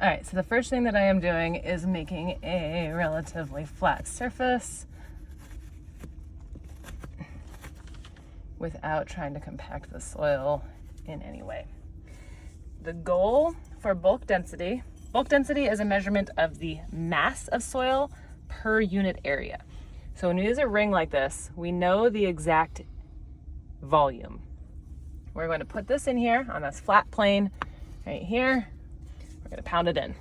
All right, so the first thing that I am doing is making a relatively flat surface without trying to compact the soil in any way. The goal for bulk density is a measurement of the mass of soil per unit area. So when we use a ring like this, we know the exact volume. We're going to put this in here on this flat plane right here. We're going to pound it in.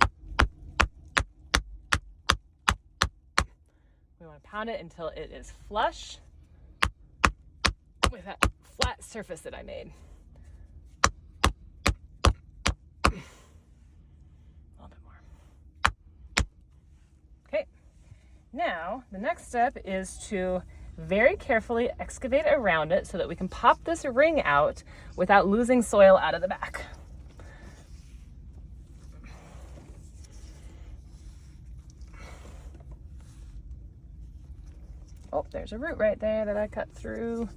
We want to pound it until it is flush with that flat surface that I made. A little bit more. Okay, now the next step is to very carefully excavate around it so that we can pop this ring out without losing soil out of the back. Oh, there's a root right there that I cut through.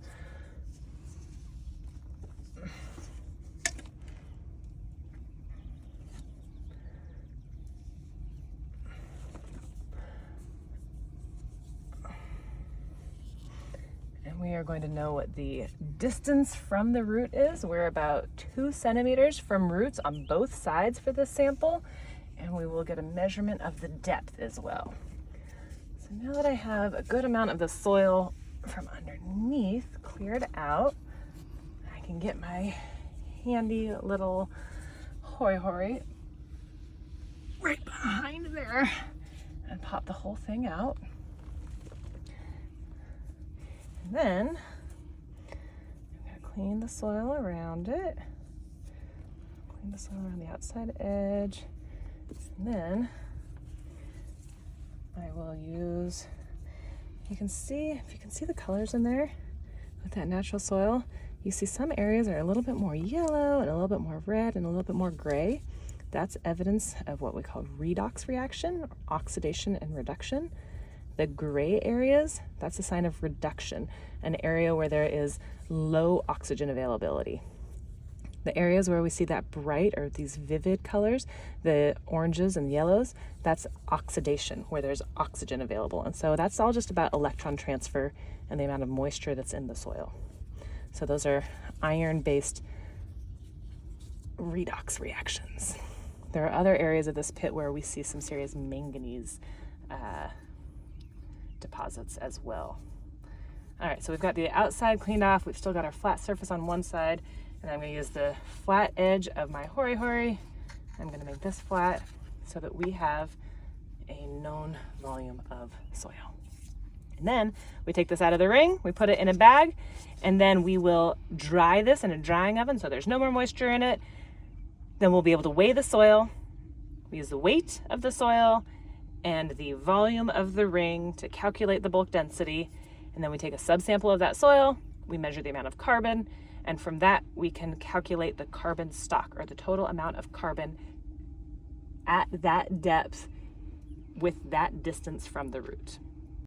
And we are going to know what the distance from the root is. We're about 2 centimeters from roots on both sides for this sample, and we will get a measurement of the depth as well. So now that I have a good amount of the soil from underneath cleared out, I can get my handy little hoy right behind there and pop the whole thing out. And then I'm going to clean the soil around it. Clean the soil around the outside edge. And then I will use, if you can see the colors in there with that natural soil, you see some areas are a little bit more yellow and a little bit more red and a little bit more gray. That's evidence of what we call redox reaction, or oxidation and reduction. The gray areas, that's a sign of reduction, an area where there is low oxygen availability. The areas where we see that bright or these vivid colors, the oranges and yellows, that's oxidation, where there's oxygen available. And so that's all just about electron transfer and the amount of moisture that's in the soil. So those are iron-based redox reactions. There are other areas of this pit where we see some serious manganese deposits as well. All right, so we've got the outside cleaned off. We've still got our flat surface on one side, and I'm going to use the flat edge of my hory. I'm going to make this flat so that we have a known volume of soil. And then we take this out of the ring, we put it in a bag, and then we will dry this in a drying oven so there's no more moisture in it. Then we'll be able to weigh the soil. We use the weight of the soil and the volume of the ring to calculate the bulk density. And then we take a subsample of that soil, we measure the amount of carbon, and from that we can calculate the carbon stock, or the total amount of carbon at that depth with that distance from the root.